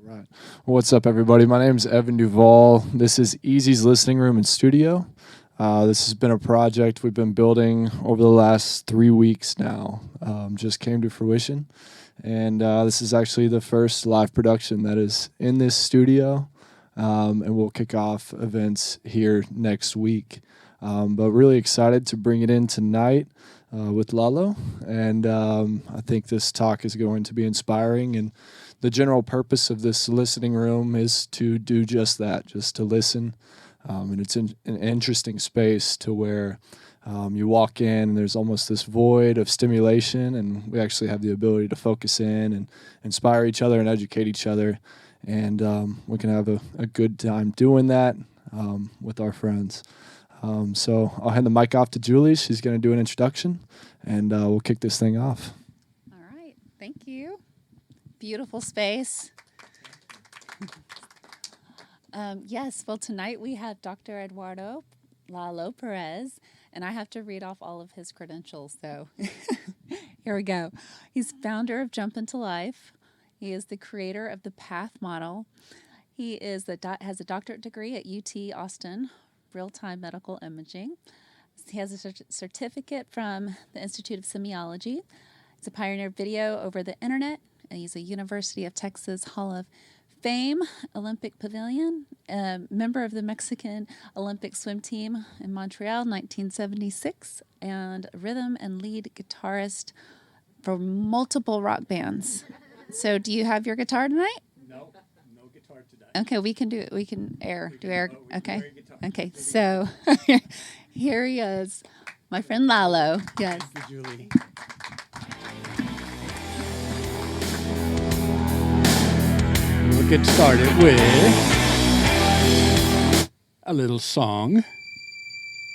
Right. What's up, everybody? My name is Evan Duvall. This is Easy's Listening Room and Studio. This has been a project we've been building over the last 3 weeks now. Just came to fruition. And this is actually the first live production that is in this studio. And we'll kick off events here next week. But really excited to bring it in tonight with Lalo. And I think this talk is going to be inspiring. And the general purpose of this listening room is to do just that, just to listen. And it's an interesting space to where you walk in and there's almost this void of stimulation, and we actually have the ability to focus in and inspire each other and educate each other. And we can have a good time doing that with our friends. So I'll hand the mic off to Julie. She's going to do an introduction, and we'll kick this thing off. All right. Thank you. Beautiful space. Yes, well, tonight we have Dr. Eduardo Lalo Perez, and I have to read off all of his credentials, so here we go. He's founder of Jump Into Life. He is the creator of the PATH model. He has a doctorate degree at UT Austin, real-time medical imaging. He has a certificate from the Institute of Semiology. He's a pioneer video over the internet. He's a University of Texas Hall of Fame Olympic Pavilion, member of the Mexican Olympic swim team in Montreal, 1976, and rhythm and lead guitarist for multiple rock bands. So do you have your guitar tonight? No guitar today. Okay, we can do it. We can do air. Okay. Okay, so here he is, my friend Lalo. Yes. Thank you, Julie. We'll get started with a little song.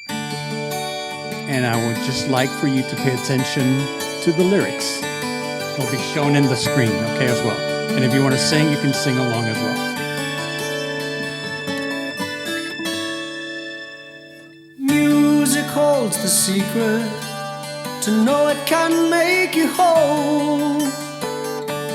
And I would just like for you to pay attention to the lyrics. They'll be shown in the screen, okay, as well. And if you want to sing, you can sing along as well. Music holds the secret to know it can make you whole.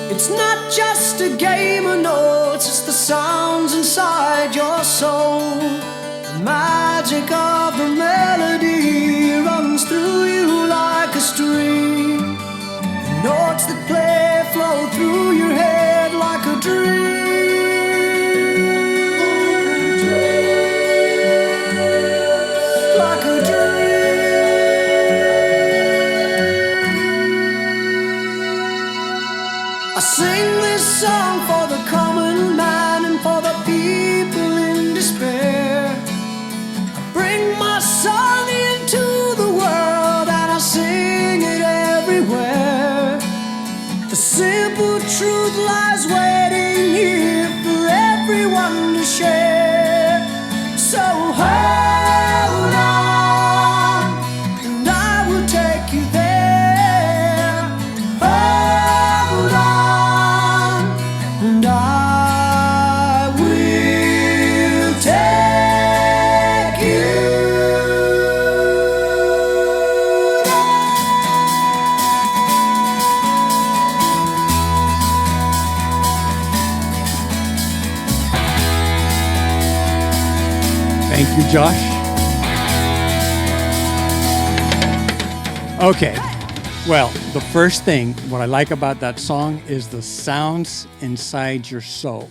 It's not just a game of notes, it's the sounds inside your soul. The magic of the melody runs through you like a stream. The notes that play flow through your head like a dream. Like a dream. I sing this song for the common man and for the people in despair. I bring my song into the world and I sing it everywhere. The simple truth lies waiting here for everyone to share. So hold on, and I will take you there. Hold on, and I will take you Thank you, Josh. Okay. Well, the first thing, what I like about that song is the sounds inside your soul.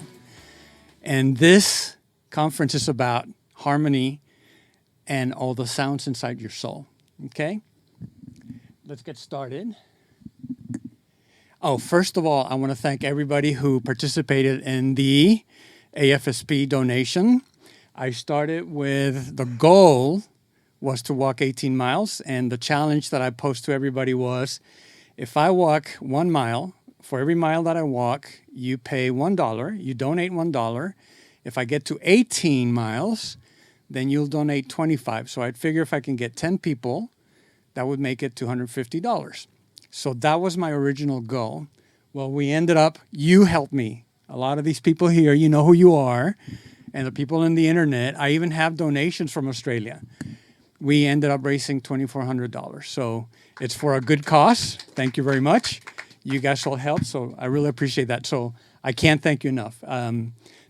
And this conference is about harmony and all the sounds inside your soul. Okay? Let's get started. Oh, first of all, I want to thank everybody who participated in the AFSP donation. I started with the goal was to walk 18 miles, and the challenge that I posed to everybody was, if I walk 1 mile, for every mile that I walk, you pay $1, you donate $1. If I get to 18 miles, then you'll donate 25. So I'd figure if I can get 10 people, that would make it $250. So that was my original goal. Well, we ended up, you helped me. A lot of these people here, you know who you are, and the people in the internet. I even have donations from Australia. We ended up raising $2,400. So it's for a good cause. Thank you very much. You guys all helped, so I really appreciate that. So I can't thank you enough.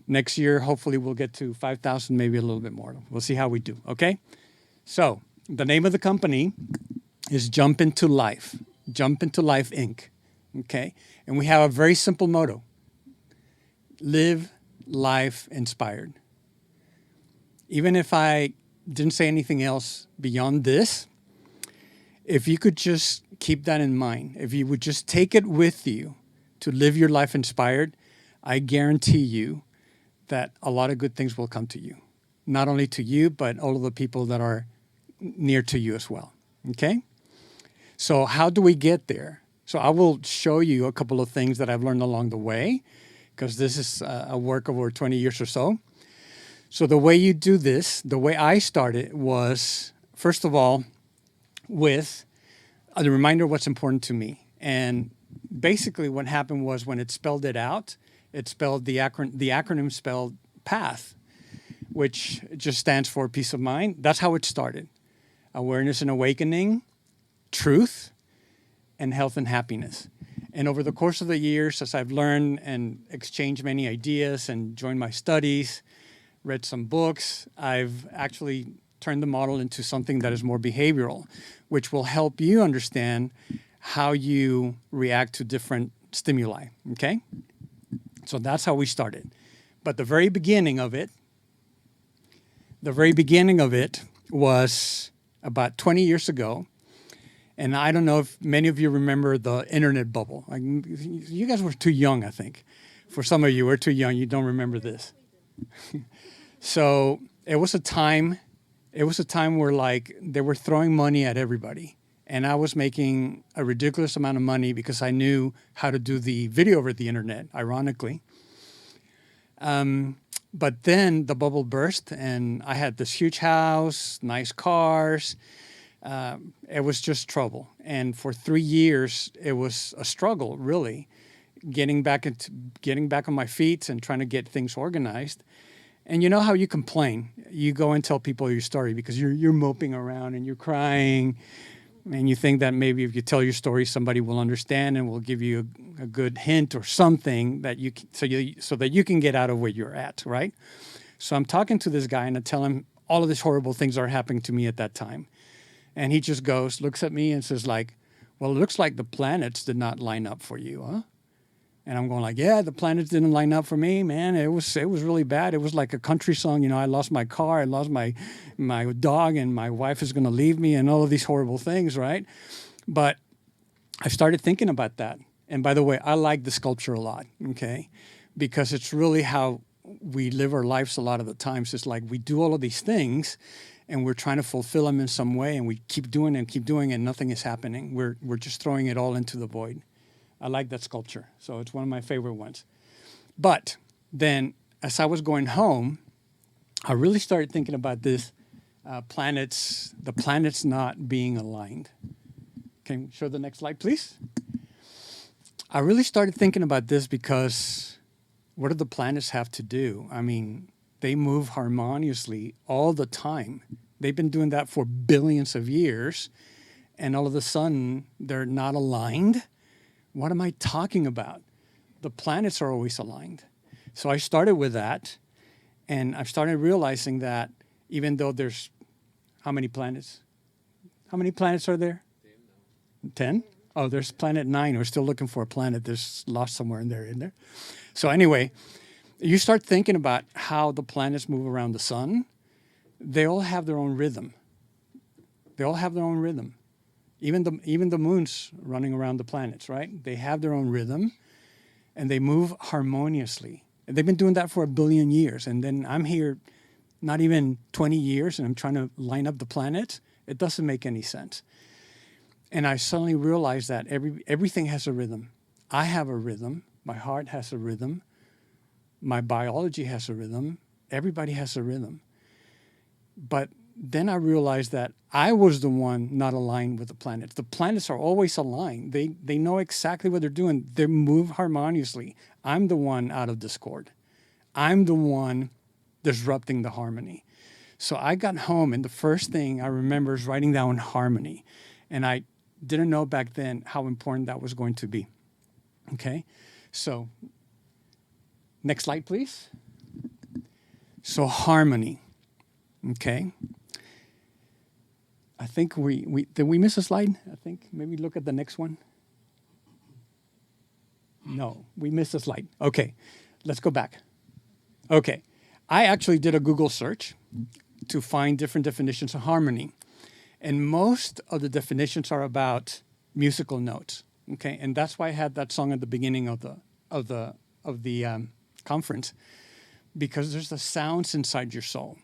Next year, hopefully, we'll get to 5,000, maybe a little bit more. We'll see how we do, okay? So the name of the company is Jump Into Life, Jump Into Life, Inc., okay? And we have a very simple motto: live life inspired. Even if I didn't say anything else beyond this, if you could just keep that in mind, if you would just take it with you to live your life inspired, I guarantee you that a lot of good things will come to you. Not only to you, but all of the people that are near to you as well, okay? So how do we get there? So I will show you a couple of things that I've learned along the way, because this is a work of over 20 years or so. So the way you do this, the way I started was, first of all, with a reminder of what's important to me. And basically what happened was when it spelled it out, it spelled the acronym spelled PATH, which just stands for peace of mind. That's how it started. Awareness and awakening, truth, and health and happiness. And over the course of the years, as I've learned and exchanged many ideas and joined my studies, read some books, I've actually turned the model into something that is more behavioral, which will help you understand how you react to different stimuli, okay? So that's how we started. But the very beginning of it was about 20 years ago. And I don't know if many of you remember the internet bubble. Like, you guys were too young, I think. For some of you, we're too young. You don't remember this. So it was a time where like they were throwing money at everybody. And I was making a ridiculous amount of money because I knew how to do the video over the internet, ironically. But then the bubble burst and I had this huge house, nice cars. It was just trouble. And for 3 years, it was a struggle, really, getting back on my feet and trying to get things organized. And you know how you complain. You go and tell people your story because you're moping around and you're crying. And you think that maybe if you tell your story, somebody will understand and will give you a good hint or something that so that you can get out of where you're at, right? So I'm talking to this guy and I tell him all of these horrible things are happening to me at that time. And he just looks at me and says like, well, it looks like the planets did not line up for you, huh? And I'm going like, yeah, the planets didn't line up for me, man. It was really bad. It was like a country song. You know, I lost my car, I lost my dog, and my wife is going to leave me and all of these horrible things, right? But I started thinking about that. And by the way, I like the sculpture a lot, okay? Because it's really how we live our lives a lot of the times. It's like we do all of these things and we're trying to fulfill them in some way and we keep doing and nothing is happening. We're just throwing it all into the void. I like that sculpture. So it's one of my favorite ones. But then as I was going home, I really started thinking about this the planets not being aligned. Can you show the next slide, please? I really started thinking about this because what do the planets have to do? I mean, they move harmoniously all the time. They've been doing that for billions of years, and all of a sudden, they're not aligned. What am I talking about? The planets are always aligned. So I started with that, and I've started realizing that even though there's how many planets? How many planets are there? 10? Oh, there's planet 9. We're still looking for a planet that's lost somewhere in there, isn't there? So anyway, you start thinking about how the planets move around the sun. They all have their own rhythm. They all have their own rhythm. Even the moons running around the planets, right? They have their own rhythm, and they move harmoniously. And they've been doing that for 1 billion years. And then I'm here not even 20 years, and I'm trying to line up the planets. It doesn't make any sense. And I suddenly realized that everything has a rhythm. I have a rhythm. My heart has a rhythm. My biology has a rhythm. Everybody has a rhythm. But then I realized that I was the one not aligned with the planets. The planets are always aligned. They know exactly what they're doing. They move harmoniously. I'm the one out of discord. I'm the one disrupting the harmony. So I got home, and the first thing I remember is writing down harmony. And I didn't know back then how important that was going to be. Okay? So Next slide, please. So harmony, okay. I think did we miss a slide? I think maybe look at the next one. No, we missed a slide. Okay, let's go back. Okay, I actually did a Google search to find different definitions of harmony. And most of the definitions are about musical notes. Okay, and that's why I had that song at the beginning of the conference, because there's the sounds inside your soul.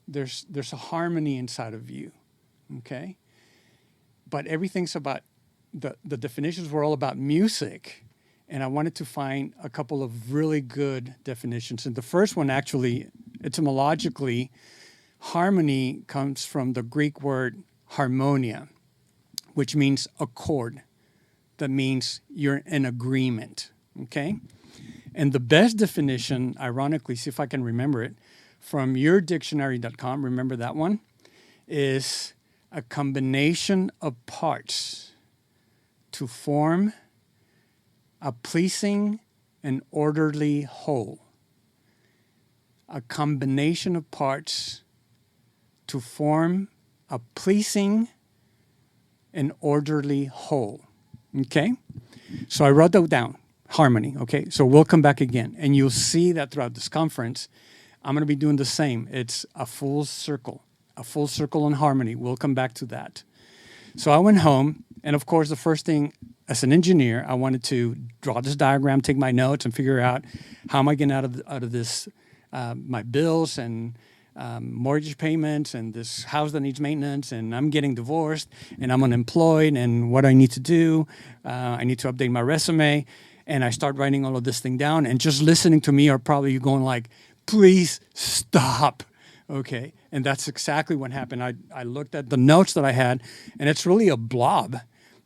There's a harmony inside of you. Okay, but everything's about the definitions were all about music, and I wanted to find a couple of really good definitions. And the first one, actually, etymologically, harmony comes from the Greek word harmonia, which means accord. That means you're in agreement, okay? And the best definition, ironically, see if I can remember it, from yourdictionary.com, remember that one, is a combination of parts to form a pleasing and orderly whole. A combination of parts to form a pleasing and orderly whole. Okay? So I wrote that down, harmony. Okay? So we'll come back again, and you'll see that throughout this conference, I'm going to be doing the same. It's a full circle on harmony. We'll come back to that. So I went home, and of course, the first thing, as an engineer, I wanted to draw this diagram, take my notes, and figure out how am I getting out of this, my bills and mortgage payments and this house that needs maintenance, and I'm getting divorced, and I'm unemployed, and what I need to do. I need to update my resume, and I start writing all of this thing down, and just listening to me are probably going like, please stop, okay? And that's exactly what happened. I looked at the notes that I had, and it's really a blob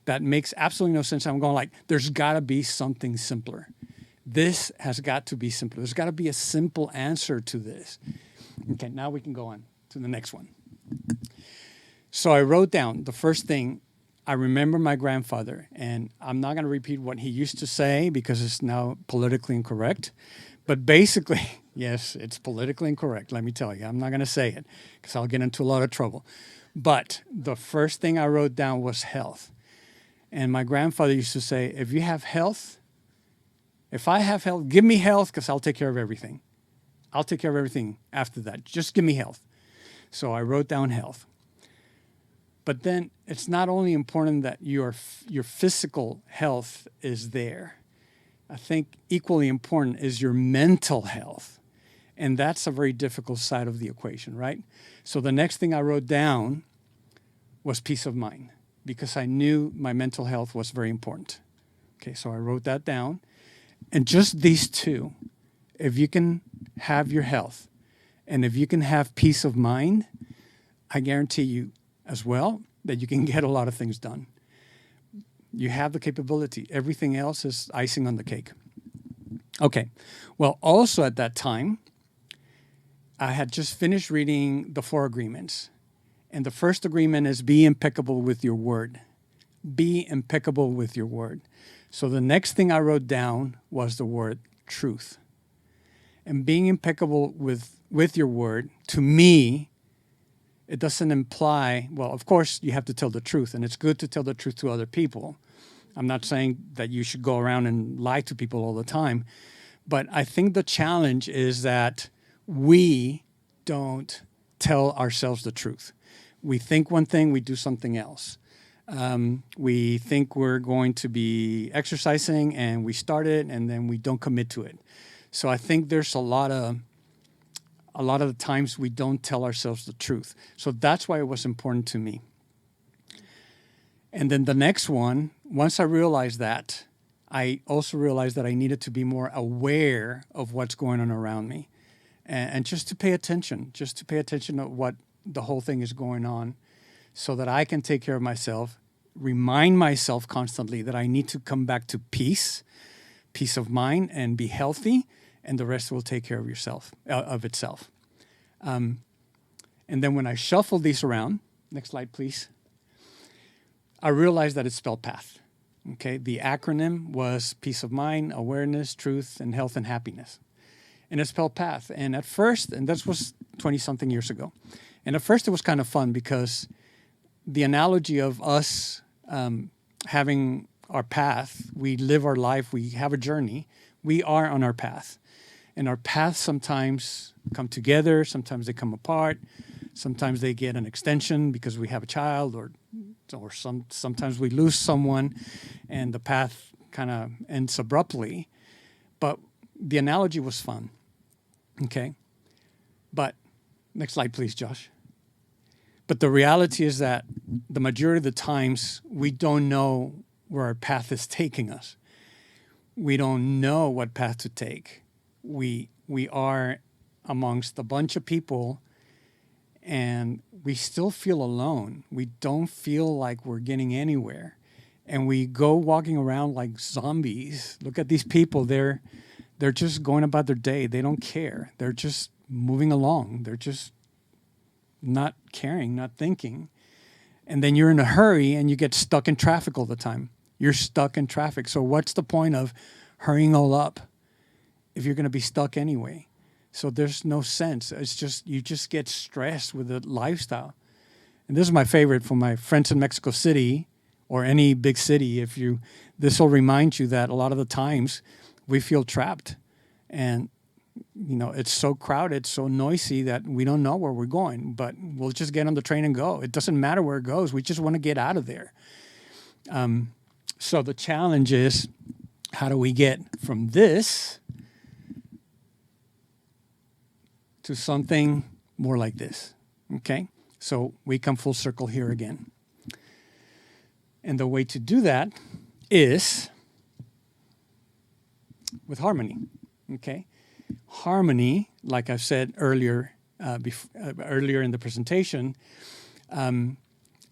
that makes absolutely no sense. I'm going like, there's got to be something simpler. This has got to be simpler. There's got to be a simple answer to this. Okay, now we can go on to the next one. So I wrote down the first thing. I remember my grandfather, and I'm not going to repeat what he used to say because it's now politically incorrect. But basically, yes, it's politically incorrect, let me tell you. I'm not going to say it because I'll get into a lot of trouble. But the first thing I wrote down was health. And my grandfather used to say, if you have health, if I have health, give me health because I'll take care of everything. I'll take care of everything after that. Just give me health. So I wrote down health. But then it's not only important that your physical health is there. I think equally important is your mental health. And that's a very difficult side of the equation, right? So the next thing I wrote down was peace of mind, because I knew my mental health was very important. Okay, so I wrote that down. And just these two, if you can have your health and if you can have peace of mind, I guarantee you as well that you can get a lot of things done. You have the capability. Everything else is icing on the cake. Okay, well, also at that time, I had just finished reading the 4 agreements. And the first agreement is be impeccable with your word. Be impeccable with your word. So the next thing I wrote down was the word truth. And being impeccable with your word, to me, it doesn't imply, well, of course, you have to tell the truth, and it's good to tell the truth to other people. I'm not saying that you should go around and lie to people all the time, but I think the challenge is that we don't tell ourselves the truth. We think one thing, we do something else. We think we're going to be exercising, and we start it, and then we don't commit to it. So I think there's a lot of the times we don't tell ourselves the truth. So that's why it was important to me. And then the next one, once I realized that, I also realized that I needed to be more aware of what's going on around me, and just to pay attention to what the whole thing is going on, so that I can take care of myself, remind myself constantly that I need to come back to peace of mind, and be healthy, and the rest will take care of itself. And then when I shuffled these around, next slide, please, I realized that it spelled PATH. Okay, the acronym was peace of mind, awareness, truth, and health and happiness. and it's spelled path. And at first, and that was 20-something years ago, and at first it was kind of fun because the analogy of us having our path, we live our life, we have a journey, we are on our path. And our paths sometimes come together, sometimes they come apart, sometimes they get an extension because we have a child, or sometimes we lose someone and the path kind of ends abruptly. But the analogy was fun. Okay. But next slide, please, Josh. But the reality is that the majority of the times we don't know where our path is taking us. We don't know what path to take. We are amongst a bunch of people and we still feel alone. We don't feel like we're getting anywhere. And we go walking around like zombies. Look at these people. They're just going about their day. They don't care. They're just moving along. They're just not caring, not thinking. And then you're in a hurry and you get stuck in traffic all the time. You're stuck in traffic. So what's the point of hurrying all up if you're going to be stuck anyway? So there's no sense. It's just, you just get stressed with the lifestyle. And this is my favorite for my friends in Mexico City or any big city. This will remind you that a lot of the times we feel trapped and, it's so crowded, so noisy that we don't know where we're going, but we'll just get on the train and go. It doesn't matter where it goes. We just want to get out of there. So the challenge is, how do we get from this to something more like this? Okay? So we come full circle here again. And the way to do that is with harmony. Okay? Harmony, like I've said earlier, earlier in the presentation,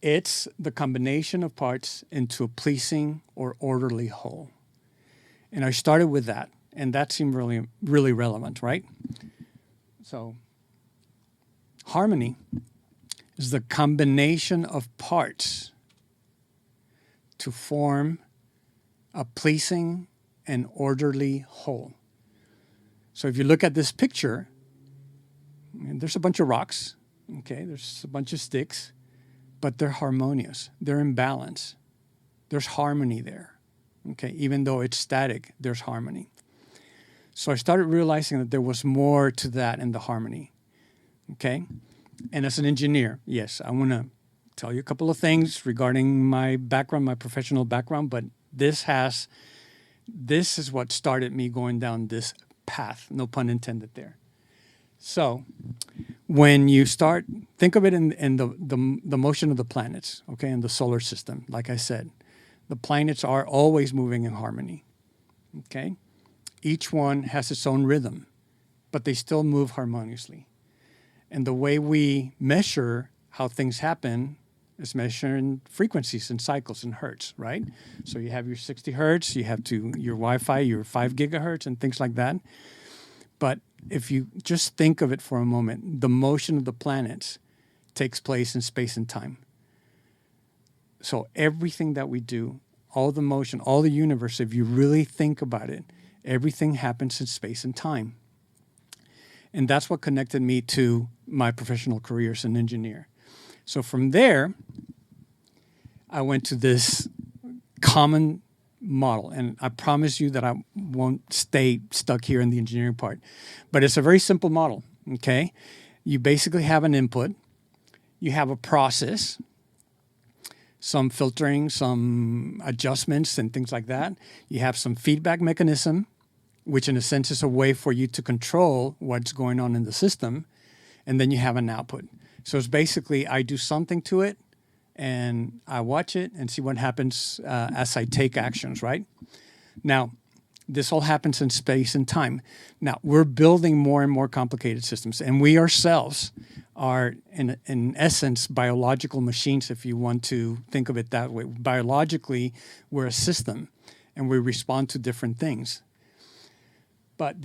it's the combination of parts into a pleasing or orderly whole. And I started with that, and that seemed really, really relevant, right? So harmony is the combination of parts to form a pleasing and orderly whole. So if you look at this picture, there's a bunch of rocks, okay? There's a bunch of sticks, but they're harmonious. They're in balance. There's harmony there, okay? Even though it's static, there's harmony. So I started realizing that there was more to that in the harmony, okay? And as an engineer, yes, I want to tell you a couple of things regarding my background, my professional background, but this is what started me going down this path, no pun intended there. So when you think of it in the motion of the planets, okay, in the solar system, like I said, the planets are always moving in harmony, okay? Each one has its own rhythm, but they still move harmoniously. And the way we measure how things happen is measuring frequencies and cycles in hertz, right? So you have your 60 hertz, you have your Wi-Fi, your 5 gigahertz and things like that. But if you just think of it for a moment, the motion of the planets takes place in space and time. So everything that we do, all the motion, all the universe, if you really think about it, everything happens in space and time. And that's what connected me to my professional career as an engineer. So from there, I went to this common model, and I promise you that I won't stay stuck here in the engineering part, but it's a very simple model, okay? You basically have an input, you have a process, some filtering, some adjustments and things like that. You have some feedback mechanism, which in a sense is a way for you to control what's going on in the system, and then you have an output. So it's basically I do something to it, and I watch it and see what happens as I take actions, right? Now, this all happens in space and time. Now, we're building more and more complicated systems, and we ourselves are, in essence, biological machines, if you want to think of it that way. Biologically, we're a system, and we respond to different things. But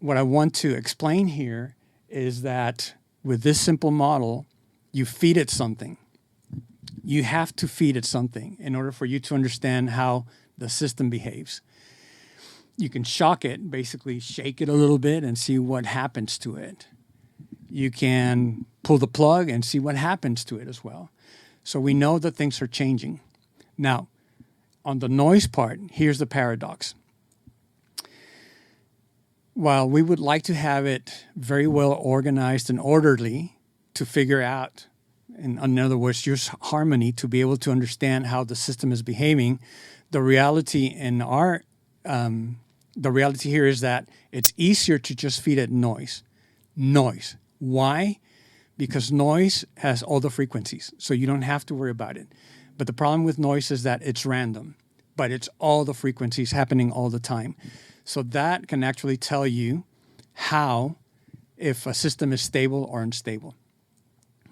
what I want to explain here is that with this simple model, you feed it something. You have to feed it something in order for you to understand how the system behaves. You can shock it, basically shake it a little bit and see what happens to it. You can pull the plug and see what happens to it as well. So we know that things are changing. Now, on the noise part, here's the paradox. While we would like to have it very well organized and orderly to figure out, in other words, use harmony to be able to understand how the system is behaving, the reality here is that it's easier to just feed it noise. Noise. Why? Because noise has all the frequencies, so you don't have to worry about it. But the problem with noise is that it's random, but it's all the frequencies happening all the time. So that can actually tell you how, if a system is stable or unstable.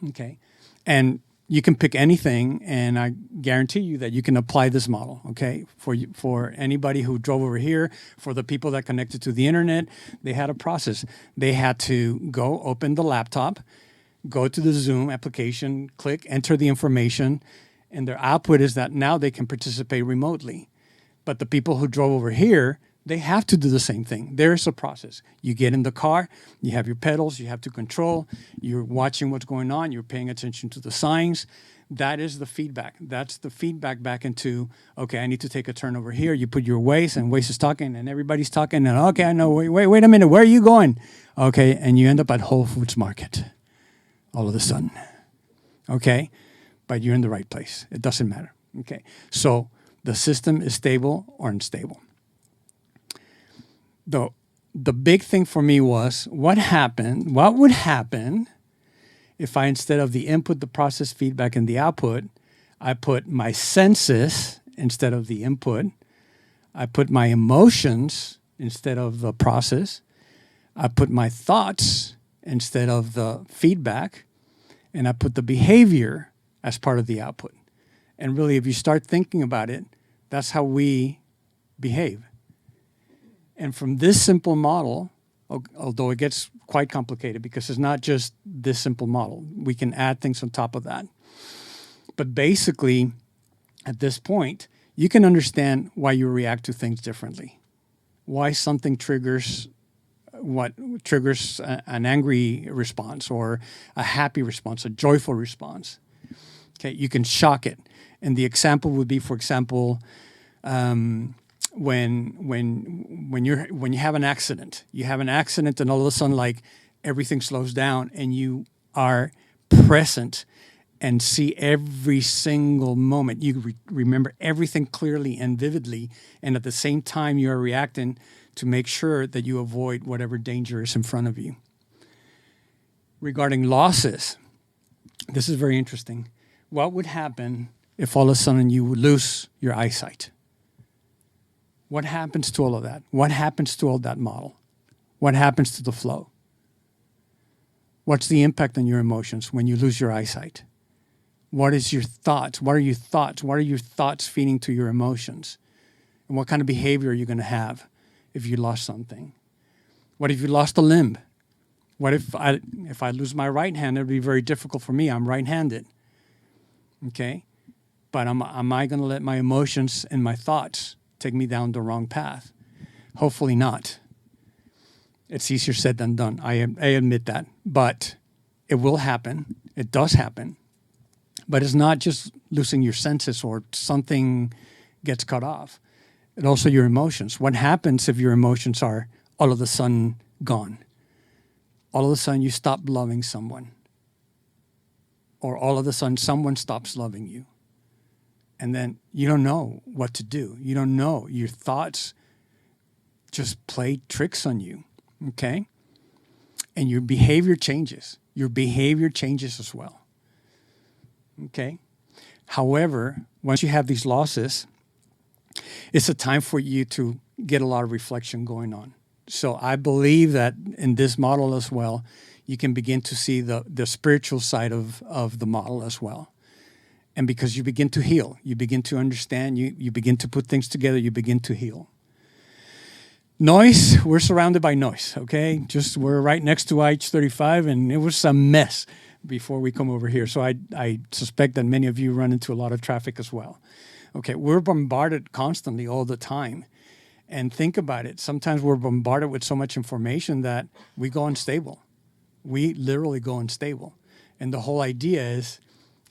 Okay? And you can pick anything, and I guarantee you that you can apply this model, okay? For anybody who drove over here, for the people that connected to the internet, they had a process. They had to go open the laptop, go to the Zoom application, click, enter the information, and their output is that now they can participate remotely. But the people who drove over here, they have to do the same thing. There's a process. You get in the car, you have your pedals, you have to control, you're watching what's going on, you're paying attention to the signs. That is the feedback. That's the feedback back into, okay, I need to take a turn over here. You put your Waze, and Waze is talking, and everybody's talking, and okay, I know, wait a minute, where are you going? Okay, and you end up at Whole Foods Market all of a sudden. Okay, but you're in the right place. It doesn't matter. Okay, so the system is stable or unstable. The big thing for me was what would happen if I, instead of the input, the process, feedback, and the output, I put my senses instead of the input, I put my emotions instead of the process, I put my thoughts instead of the feedback, and I put the behavior as part of the output. And really, if you start thinking about it, that's how we behave. And from this simple model, although it gets quite complicated because it's not just this simple model, we can add things on top of that. But basically, at this point, you can understand why you react to things differently, why something triggers an angry response or a happy response, a joyful response. Okay, you can shock it. And the example would be, for example, when you have an accident, and all of a sudden, like, everything slows down and you are present and see every single moment. You remember everything clearly and vividly, and at the same time you are reacting to make sure that you avoid whatever danger is in front of you. Regarding losses, this is very interesting. What would happen if all of a sudden you would lose your eyesight? What happens to all of that? What happens to all that model? What happens to the flow? What's the impact on your emotions when you lose your eyesight? What is your thoughts? What are your thoughts? What are your thoughts feeding to your emotions? And what kind of behavior are you going to have if you lost something? What if you lost a limb? What if I lose my right hand? It would be very difficult for me. I'm right-handed. Okay? But am I going to let my emotions and my thoughts take me down the wrong path? Hopefully not. It's easier said than done. I admit that. But it will happen. It does happen. But it's not just losing your senses or something gets cut off. It's also your emotions. What happens if your emotions are all of a sudden gone? All of a sudden you stop loving someone. Or all of a sudden someone stops loving you. And then you don't know what to do. You don't know. Your thoughts just play tricks on you, okay? And your behavior changes. Your behavior changes as well, okay? However, once you have these losses, it's a time for you to get a lot of reflection going on. So I believe that in this model as well, you can begin to see the spiritual side of the model as well. And because you begin to heal, you begin to understand, you begin to put things together, you begin to heal. Noise, we're surrounded by noise, okay? We're right next to IH-35, and it was a mess before we come over here. So I suspect that many of you run into a lot of traffic as well. Okay, we're bombarded constantly all the time. And think about it. Sometimes we're bombarded with so much information that we go unstable. We literally go unstable. And the whole idea is,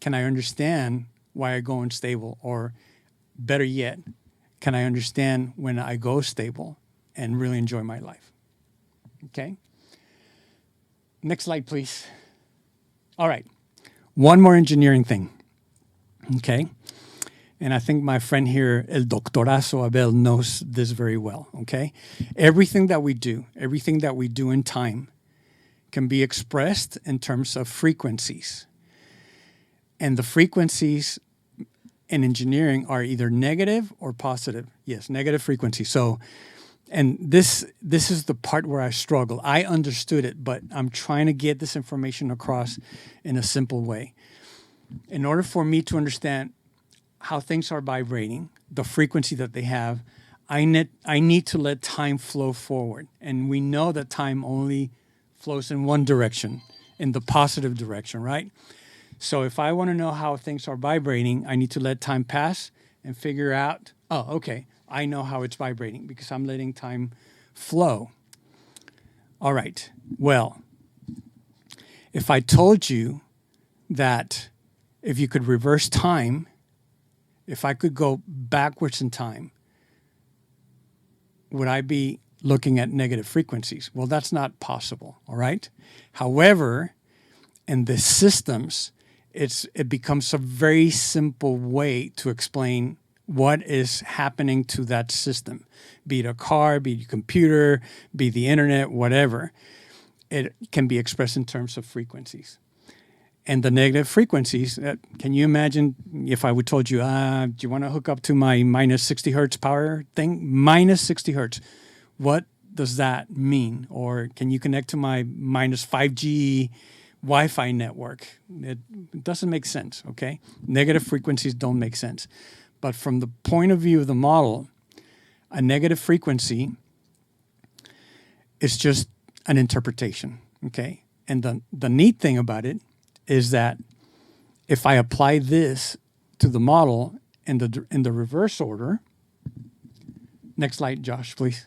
can I understand why I go unstable? Or better yet, can I understand when I go stable and really enjoy my life? Okay? Next slide, please. All right. One more engineering thing. Okay? And I think my friend here, El Doctorazo Abel, knows this very well, okay? Everything that we do in time can be expressed in terms of frequencies. And the frequencies in engineering are either negative or positive. Yes, negative frequency. So, and this is the part where I struggle. I understood it, but I'm trying to get this information across in a simple way. In order for me to understand how things are vibrating, the frequency that they have, I need to let time flow forward. And we know that time only flows in one direction, in the positive direction, right? So if I want to know how things are vibrating, I need to let time pass and figure out, oh, okay, I know how it's vibrating because I'm letting time flow. All right, well, if I told you that if you could reverse time, if I could go backwards in time, would I be looking at negative frequencies? Well, that's not possible, all right? However, in the systems, it becomes a very simple way to explain what is happening to that system, be it a car, be it a computer, be it the internet, whatever. It can be expressed in terms of frequencies. And the negative frequencies, can you imagine if I would told you, do you want to hook up to my minus 60 hertz power thing? Minus 60 hertz. What does that mean? Or can you connect to my minus 5G Wi-Fi network? It doesn't make sense, okay? Negative frequencies don't make sense. But from the point of view of the model, a negative frequency is just an interpretation, okay? And the neat thing about it is that if I apply this to the model in the reverse order, next slide, Josh, please.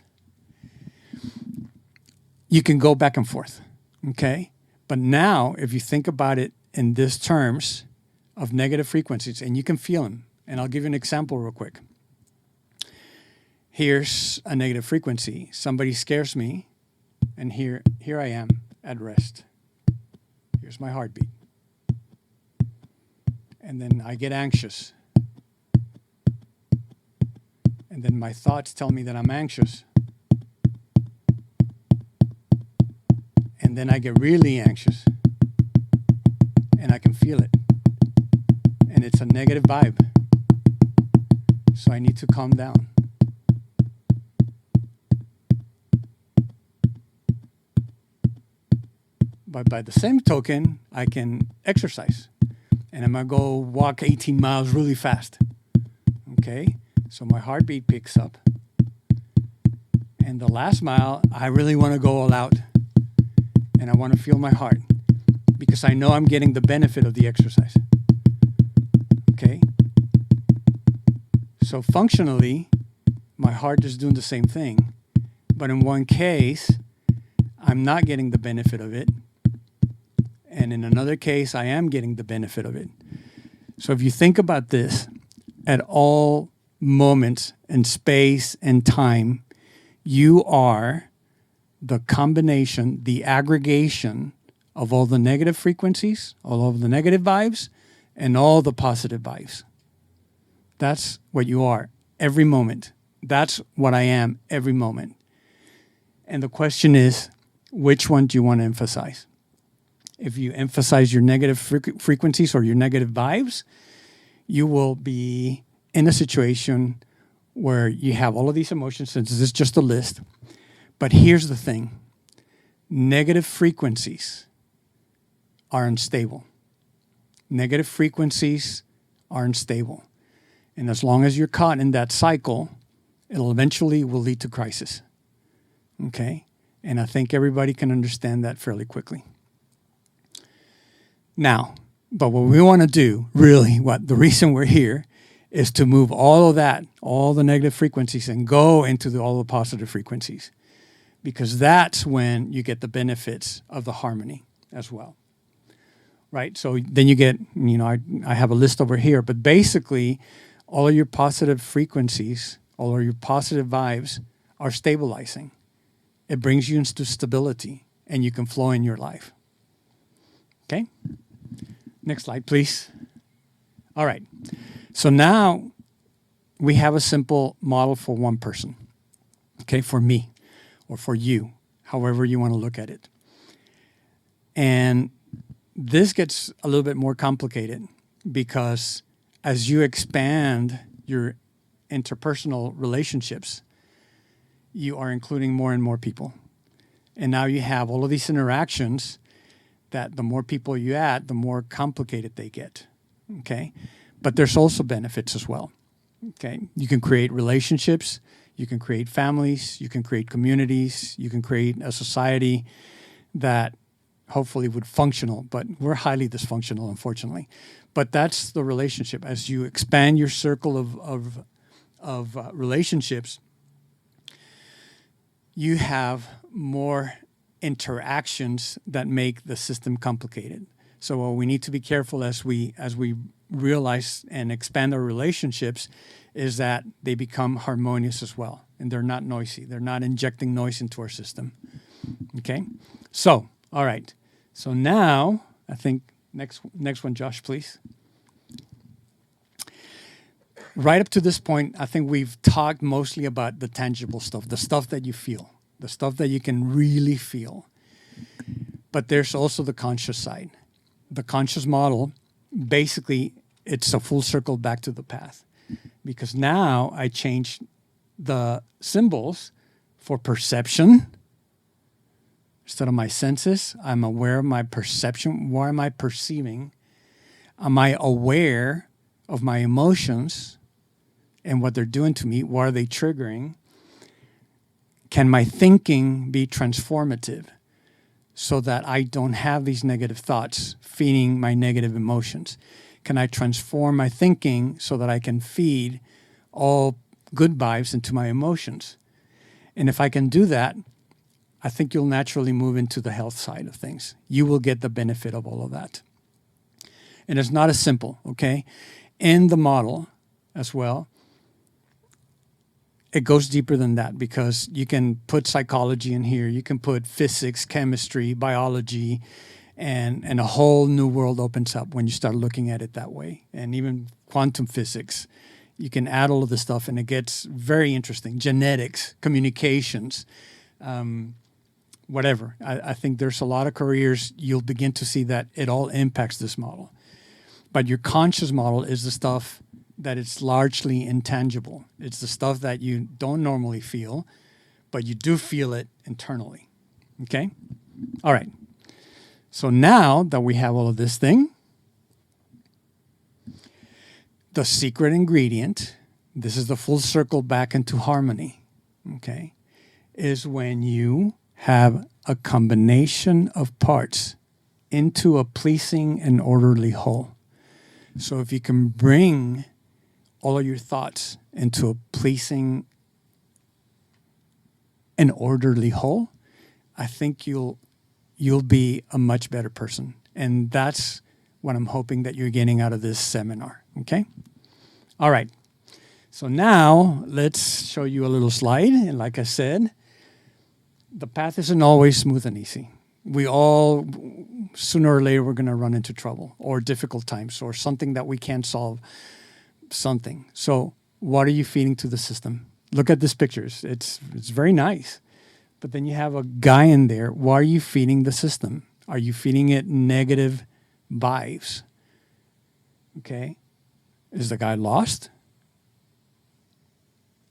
You can go back and forth, okay? But now, if you think about it in these terms of negative frequencies, and you can feel them, and I'll give you an example real quick. Here's a negative frequency. Somebody scares me, and here I am at rest. Here's my heartbeat. And then I get anxious. And then my thoughts tell me that I'm anxious. And then I get really anxious. And I can feel it. And it's a negative vibe. So I need to calm down. But by the same token, I can exercise. And I'm going to go walk 18 miles really fast. Okay? So my heartbeat picks up. And the last mile, I really want to go all out. And I want to feel my heart. Because I know I'm getting the benefit of the exercise. Okay? So functionally, my heart is doing the same thing. But in one case, I'm not getting the benefit of it. And in another case, I am getting the benefit of it. So if you think about this, at all moments in space and time, you are the combination, the aggregation of all the negative frequencies, all of the negative vibes, and all the positive vibes. That's what you are every moment. That's what I am every moment. And the question is, which one do you want to emphasize? If you emphasize your negative frequencies or your negative vibes, you will be in a situation where you have all of these emotions, since this is just a list. But here's the thing. Negative frequencies are unstable. Negative frequencies are unstable. And as long as you're caught in that cycle, it'll eventually will lead to crisis. Okay? And I think everybody can understand that fairly quickly. Now, but what we want to do, really, the reason we're here is to move all of that, all the negative frequencies, and go into all the positive frequencies. Because that's when you get the benefits of the harmony as well. Right? So then you get, I have a list over here, but basically all of your positive frequencies, all of your positive vibes are stabilizing. It brings you into stability and you can flow in your life. Okay? Next slide, please. All right. So now we have a simple model for one person. Okay, for me or for you, however you want to look at it. And this gets a little bit more complicated because as you expand your interpersonal relationships, you are including more and more people. And now you have all of these interactions that the more people you add, the more complicated they get. Okay? But there's also benefits as well. Okay? You can create relationships, you can create families, you can create communities, you can create a society that hopefully would functional, but we're highly dysfunctional, unfortunately. But that's the relationship. As you expand your circle of relationships, you have more interactions that make the system complicated. So we need to be careful as we realize and expand our relationships is that they become harmonious as well, and they're not noisy. They're not injecting noise into our system. Okay? So, all right. So now, I think next one, Josh, please. Right up to this point, I think we've talked mostly about the tangible stuff, the stuff that you feel, the stuff that you can really feel. But there's also the conscious side. The conscious model, basically, it's a full circle back to the path. Because now I changed the symbols for perception. Instead of my senses, I'm aware of my perception. What am I perceiving? Am I aware of my emotions and what they're doing to me? What are they triggering? Can my thinking be transformative so that I don't have these negative thoughts feeding my negative emotions? Can I transform my thinking so that I can feed all good vibes into my emotions? And if I can do that, I think you'll naturally move into the health side of things. You will get the benefit of all of that. And it's not as simple, okay? In the model as well, it goes deeper than that because you can put psychology in here. You can put physics, chemistry, biology, and a whole new world opens up when you start looking at it that way. And even quantum physics. You can add all of this stuff and it gets very interesting. Genetics, communications, whatever. I think there's a lot of careers you'll begin to see that it all impacts this model. But your conscious model is the stuff that it's largely intangible. It's the stuff that you don't normally feel, but you do feel it internally. Okay? All right. So now that we have all of this thing, the secret ingredient, this is the full circle back into harmony, okay, is when you have a combination of parts into a pleasing and orderly whole. So if you can bring all of your thoughts into a pleasing and orderly whole, I think you'll be a much better person. And that's what I'm hoping that you're getting out of this seminar, okay? All right. So now let's show you a little slide. And like I said, the path isn't always smooth and easy. We all, sooner or later, we're going to run into trouble or difficult times or something that we can't solve, something. So what are you feeding to the system? Look at these pictures. It's very nice. But then you have a guy in there. Why are you feeding the system? Are you feeding it negative vibes? Okay. Is the guy lost?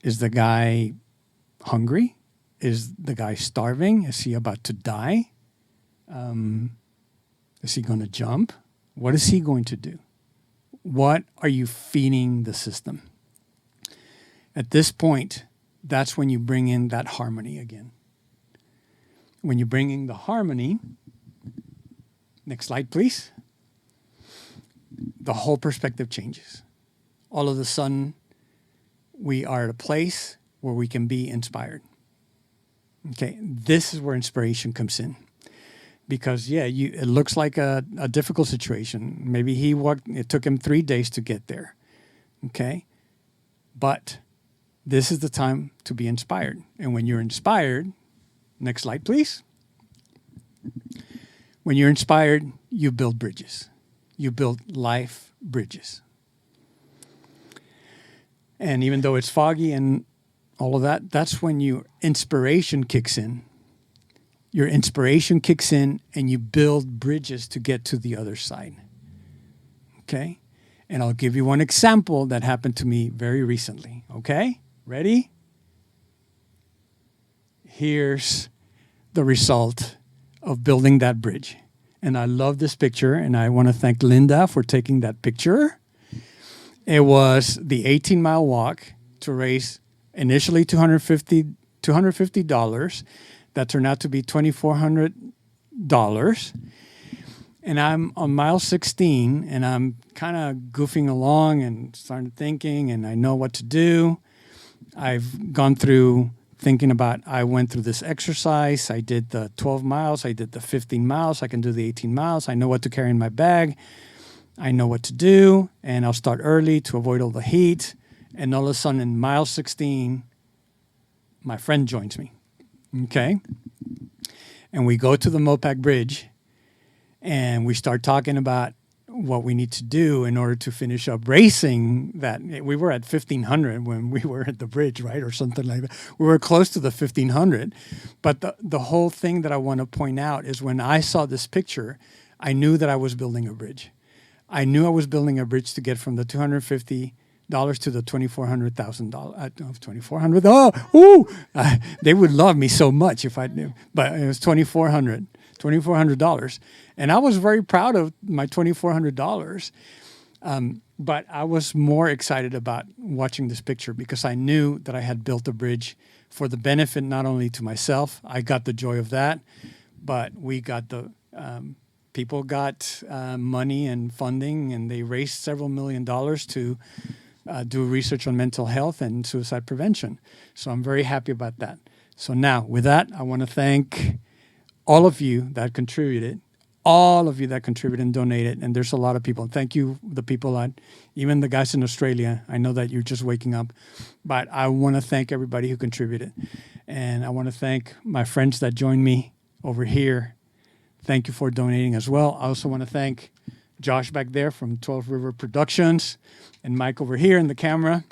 Is the guy hungry? Is the guy starving? Is he about to die? Is he going to jump? What is he going to do? What are you feeding the system? At this point, that's when you bring in that harmony again. When you bring in the harmony, next slide, please. The whole perspective changes. all of a sudden we are at a place where we can be inspired. Okay, this is where inspiration comes in. Because, it looks like a difficult situation. Maybe it took him 3 days to get there. Okay? But this is the time to be inspired. And when you're inspired, next slide, please. When you're inspired, you build bridges. You build life bridges. And even though it's foggy and all of that, that's when your inspiration kicks in. Your inspiration kicks in and you build bridges to get to the other side. Okay? And I'll give you one example that happened to me very recently. Okay? Ready? Here's the result of building that bridge. And I love this picture, and I want to thank Linda for taking that picture. It was the 18-mile walk to raise initially $250. That turned out to be $2,400. And I'm on mile 16, and I'm kind of goofing along and starting thinking, and I know what to do. I've gone through thinking about, I went through this exercise. I did the 12 miles. I did the 15 miles. I can do the 18 miles. I know what to carry in my bag. I know what to do, and I'll start early to avoid all the heat. And all of a sudden, in mile 16, my friend joins me. Okay? And we go to the Mopac Bridge, and we start talking about what we need to do in order to finish up racing that. We were at 1,500 when we were at the bridge, right? Or something like that. We were close to the 1,500. But the whole thing that I want to point out is when I saw this picture, I knew that I was building a bridge. I knew I was building a bridge to get from the $250 to the $2,400,000. $2,400. They would love me so much if I knew. But it was $2,400. And I was very proud of my $2,400. But I was more excited about watching this picture because I knew that I had built a bridge for the benefit not only to myself. I got the joy of that, but we got the people got money and funding, and they raised several $1 million to do research on mental health and suicide prevention. So I'm very happy about that. So now, with that, I want to thank all of you that contributed, and donated, and there's a lot of people. Thank you, the people, even the guys in Australia. I know that you're just waking up, but I want to thank everybody who contributed. And I want to thank my friends that joined me over here. Thank you for donating as well. I also want to thank Josh back there from 12 River Productions and Mike over here in the camera.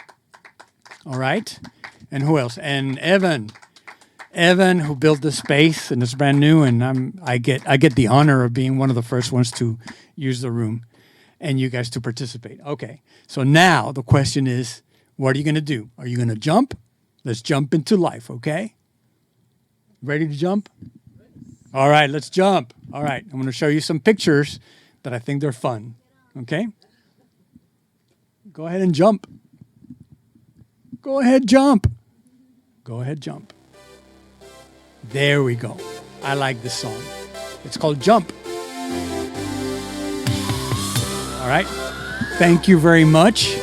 All right. And who else? And Evan, who built this space, and it's brand new, and I get the honor of being one of the first ones to use the room and you guys to participate. Okay. So now the question is, what are you going to do? Are you going to jump? Let's jump into life, okay? Ready to jump? All right, let's jump. All right, I'm going to show you some pictures that I think they're fun, okay? Go ahead and jump. Go ahead, jump. Go ahead, jump. There we go. I like this song. It's called Jump. All right. Thank you very much.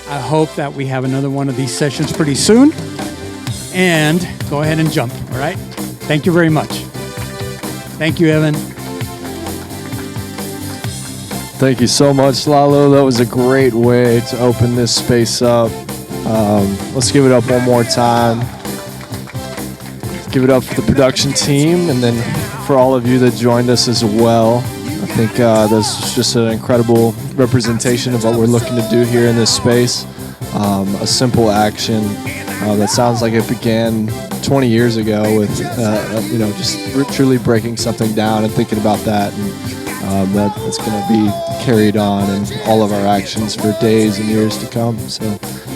I hope that we have another one of these sessions pretty soon. And go ahead and jump, all right? Thank you very much. Thank you, Evan. Thank you so much, Lalo. That was a great way to open this space up. Let's give it up one more time. Let's give it up for the production team, and then for all of you that joined us as well. I think this is just an incredible representation of what we're looking to do here in this space. A simple action that sounds like it began 20 years ago with, just truly breaking something down and thinking about that. And that's going to be carried on in all of our actions for days and years to come. So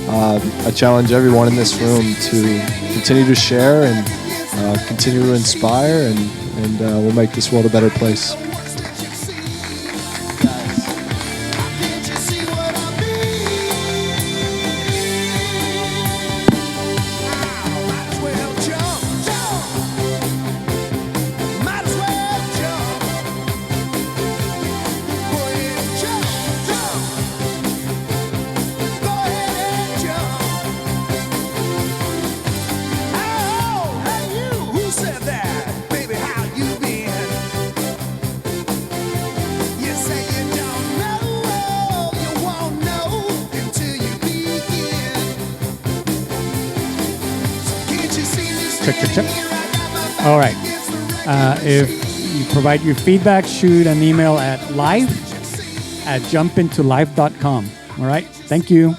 I challenge everyone in this room to continue to share and continue to inspire, and we'll make this world a better place. Go Check. All right. If you provide your feedback, shoot an email at live@jumpintolife.com. All right. Thank you.